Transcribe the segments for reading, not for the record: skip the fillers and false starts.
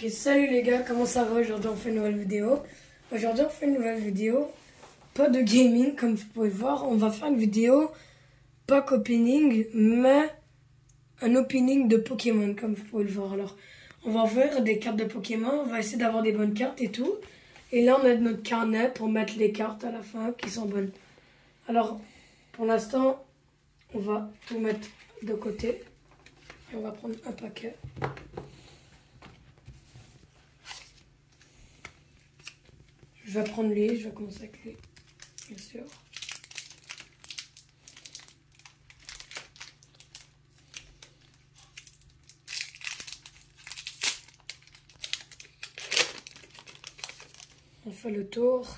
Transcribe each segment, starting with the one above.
Ok, salut les gars, comment ça va? Aujourd'hui on fait une nouvelle vidéo. Aujourd'hui on fait une nouvelle vidéo, pas de gaming comme vous pouvez voir. On va faire une vidéo, pas qu'opening, mais un opening de Pokémon comme vous pouvez le voir. Alors, on va ouvrir des cartes de Pokémon, on va essayer d'avoir des bonnes cartes et tout. Et là on a notre carnet pour mettre les cartes à la fin qui sont bonnes. Alors, pour l'instant, on va tout mettre de côté. Et on va prendre un paquet. Je vais prendre lui, je vais commencer avec lui, bien sûr. On fait le tour.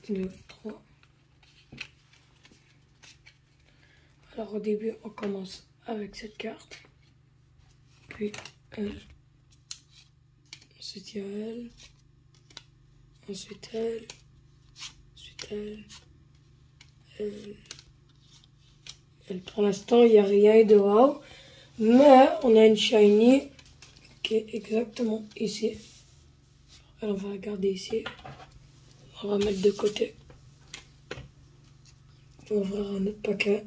2, 3. Alors au début, on commence avec cette carte. Puis elle. Ensuite il y a elle. Ensuite elle. Ensuite elle. Elle. Pour l'instant, il n'y a rien de wow. Mais on a une shiny qui est exactement ici. Alors on va regarder ici. On va mettre de côté. On va ouvrir un autre paquet.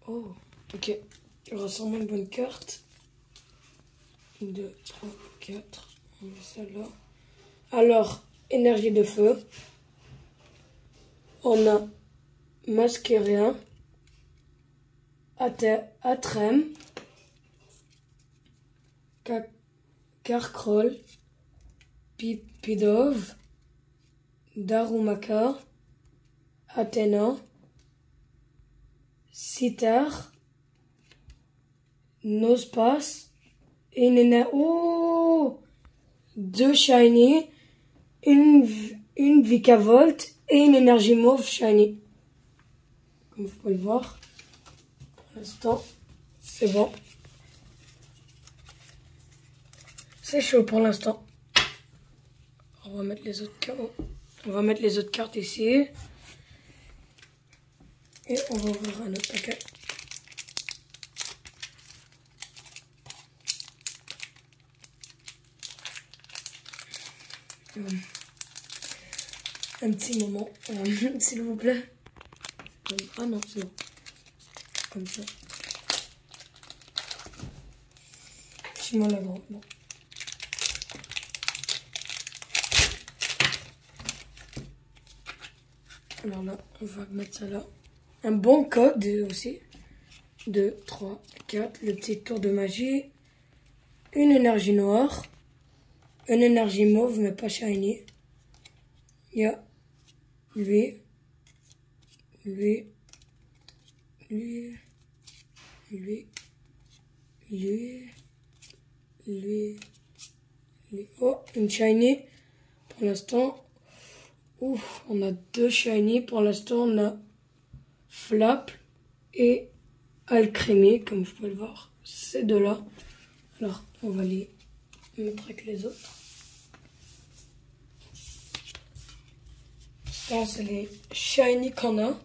Oh, ok. Il ressemble à une bonne carte. 1, 2, 3, 4. On met ça là. Alors, énergie de feu. On a Masquerien. Atrem. Carcroll. Pipidov. Darumaka. Athena. Sitar. Nospace. Et oh, 2 shiny. Une Vikavolt. Et une énergie mauve shiny. Comme vous pouvez le voir. Pour l'instant, c'est bon. C'est chaud pour l'instant. On va mettre les autres cartes. On va mettre les autres cartes ici. Et on va ouvrir un autre paquet. Un petit moment, s'il vous plaît. Ah non, c'est bon. Comme ça. Je suis maladroit. Bon. Alors là, on va mettre ça là. Un bon code aussi. 2, 3, 4. Le petit tour de magie. Une énergie noire. Une énergie mauve, mais pas shiny. Il y a lui. Oh, une shiny. Pour l'instant. Ouf, on a 2 shiny. Pour l'instant, on a Flap et Alcremie, comme vous pouvez le voir. Ces deux-là. Alors, on va les mettre avec les autres. Ça, c'est les shiny qu'on a.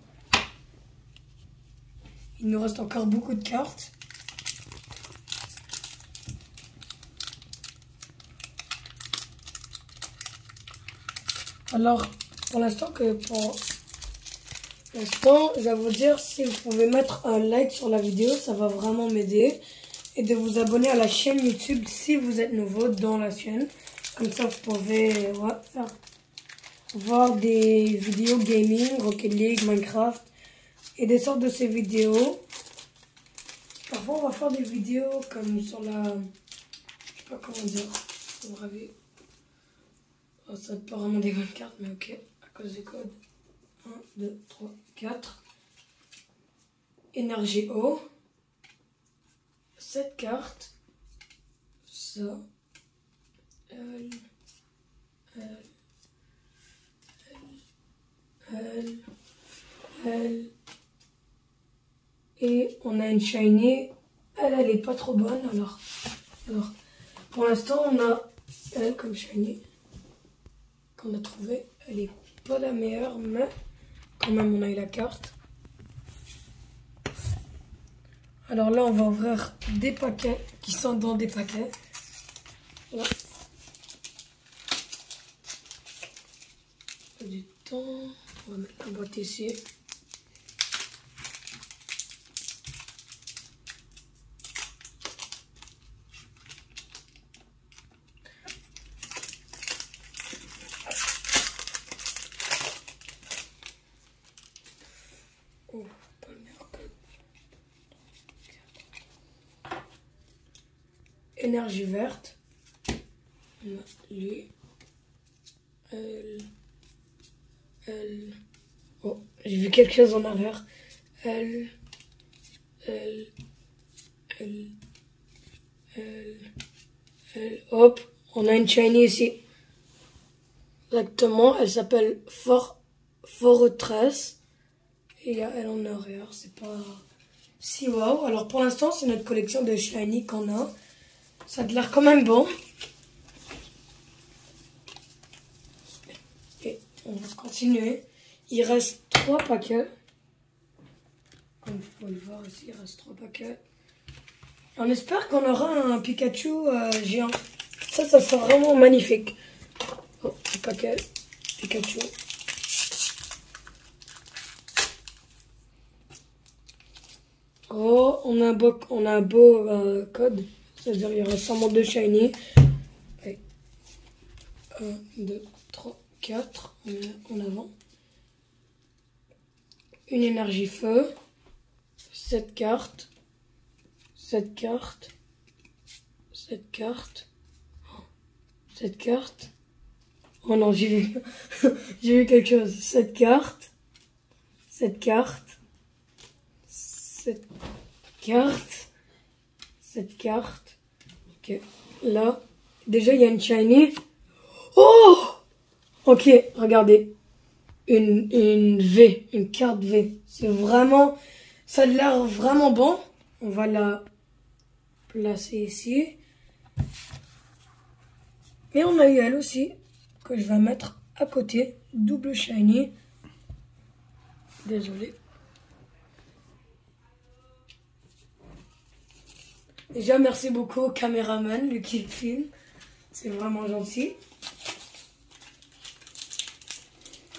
Il nous reste encore beaucoup de cartes. Alors, pour l'instant, je vais vous dire, si vous pouvez mettre un like sur la vidéo, ça va vraiment m'aider. Et de vous abonner à la chaîne YouTube si vous êtes nouveau dans la chaîne. Comme ça, vous pouvez voir des vidéos gaming, Rocket League, Minecraft et des sortes de ces vidéos. Parfois, on va faire des vidéos comme sur la... Je sais pas comment dire. Vous rêvez. Oh, ça n'est pas vraiment des bonnes cartes, mais ok. À cause des codes. 1, 2, 3, 4. Énergie eau. 7 cartes. Ça. Elle. Et on a une shiny Elle est pas trop bonne. Alors pour l'instant, on a elle comme shiny qu'on a trouvé. Elle est pas la meilleure, mais quand même, on a eu la carte. Alors là, on va ouvrir des paquets qui sont dans des paquets. Là. Pas du temps. On va mettre la boîte ici. Oh, pas le meilleur code. Énergie verte. On a lui. Elle. Oh, j'ai vu quelque chose en arrière. Elle. Hop, on a une shiny ici. Exactement, elle s'appelle Fortress. Et il y a elle en arrière, c'est pas si wow. Alors pour l'instant, c'est notre collection de shiny qu'on a. Ça a l'air quand même bon. Et on va continuer. Il reste 3 paquets. Comme vous pouvez le voir ici, il reste 3 paquets. On espère qu'on aura un Pikachu géant. Ça sera vraiment magnifique. Oh, petit paquet. Pikachu. Oh, on a un beau code. C'est-à-dire il y aura seulement 2 shiny. 1, 2, 3, 4. En avant. Une énergie feu. 7 cartes. 7 cartes. 7 cartes. 7 cartes. Oh non, j'ai vu. J'ai vu quelque chose. 7 cartes. 7 cartes. 7 cartes. 7 cartes. Ok. Là, déjà, il y a une shiny. Oh! Ok, regardez. Une V. Une carte V. C'est vraiment... Ça a l'air vraiment bon. On va la placer ici. Et on a eu elle aussi, que je vais mettre à côté. Double shiny. Désolé. Déjà, merci beaucoup au caméraman, lui qui filme. C'est vraiment gentil.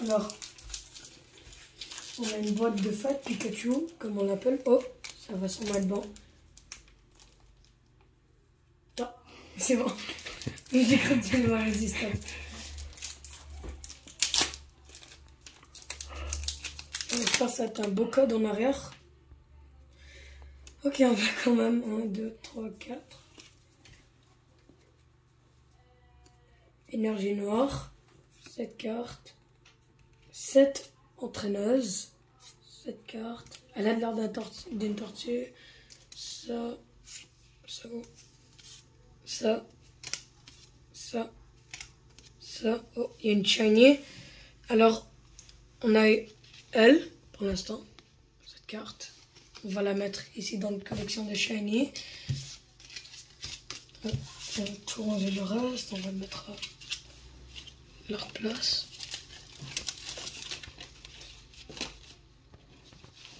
Alors, on a une boîte de fêtes Pikachu, comme on l'appelle. Oh, ça va sûrement être bon. Ah, c'est bon. J'ai cru que tu ne résistant. J'espère que ça va être un beau code en arrière. Ok, on va quand même. 1, 2, 3, 4. Énergie noire. 7 cartes. 7 entraîneuses. 7 cartes. Elle a l'air d'une tortue. Ça. Oh, il y a une shiny. Alors, on a eu elle, pour l'instant, cette carte. On va la mettre ici dans une collection de shiny. On va tout ranger le reste. On va le mettre à leur place.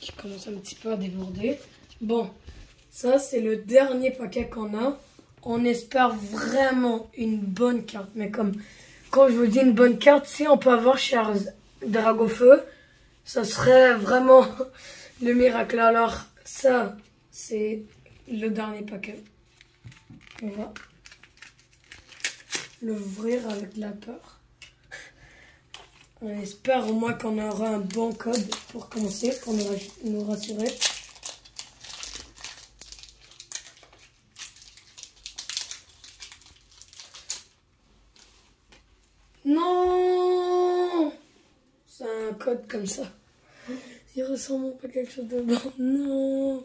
Qui commence un petit peu à déborder. Bon, ça c'est le dernier paquet qu'on a. On espère vraiment une bonne carte. Mais comme quand je vous dis une bonne carte, si on peut avoir Cher Dragofeu, ça serait vraiment le miracle. Alors ça, c'est le dernier paquet. On va l'ouvrir avec la peur. On espère au moins qu'on aura un bon code pour commencer, pour nous rassurer. Non! C'est un code comme ça. Il ressemble pas à quelque chose de bon. Non!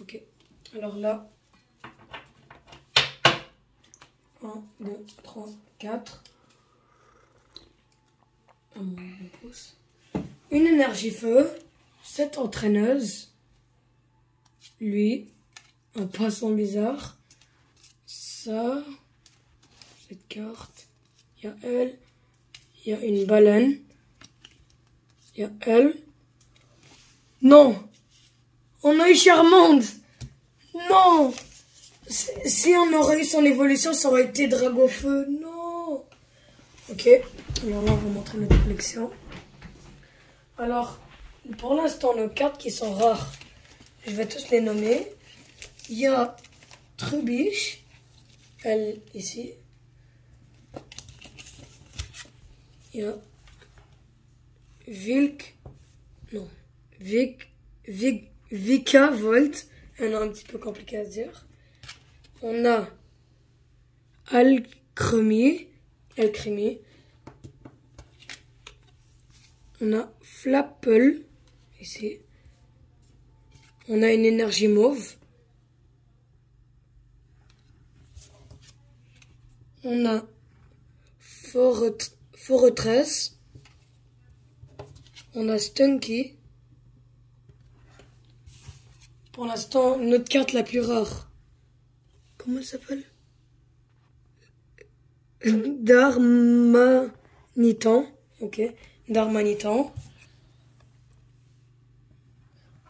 Ok. Alors là. 1, 2, 3, 4. Ah, mon pouce. Une énergie feu. 7 entraîneuses. Lui. un poisson bizarre. Ça, cette carte, il y a elle, il y a une baleine, il y a elle. Non, on a eu Charmande. Non, si on aurait eu son évolution, ça aurait été Dragofeu. Non. Ok, alors là on va montrer notre collection. Alors, pour l'instant, nos cartes qui sont rares, je vais tous les nommer. Il y a Trubiche, elle ici. Il y a Vikavolt, un nom un petit peu compliqué à dire. On a Alcremie. On a Flapple, ici. On a une énergie mauve. On a Fortress. On a Stunky. Pour l'instant, notre carte la plus rare. Comment elle s'appelle? Darmanitan. Ok. Darmanitan.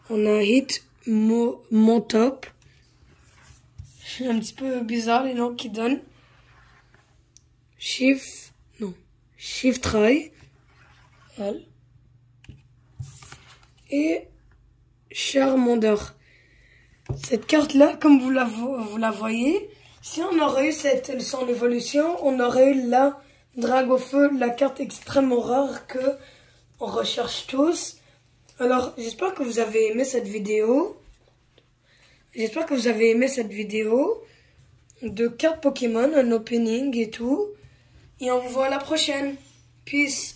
On a Hit Montop. C'est un petit peu bizarre les noms qu'ils donnent. Shift Try. Elle. Et Charmander. Cette carte-là, comme vous la voyez, si on aurait eu son évolution, on aurait eu la Dragofeu, la carte extrêmement rare que on recherche tous. Alors, j'espère que vous avez aimé cette vidéo. J'espère que vous avez aimé cette vidéo de cartes Pokémon, un opening et tout. Et on vous voit à la prochaine. Peace.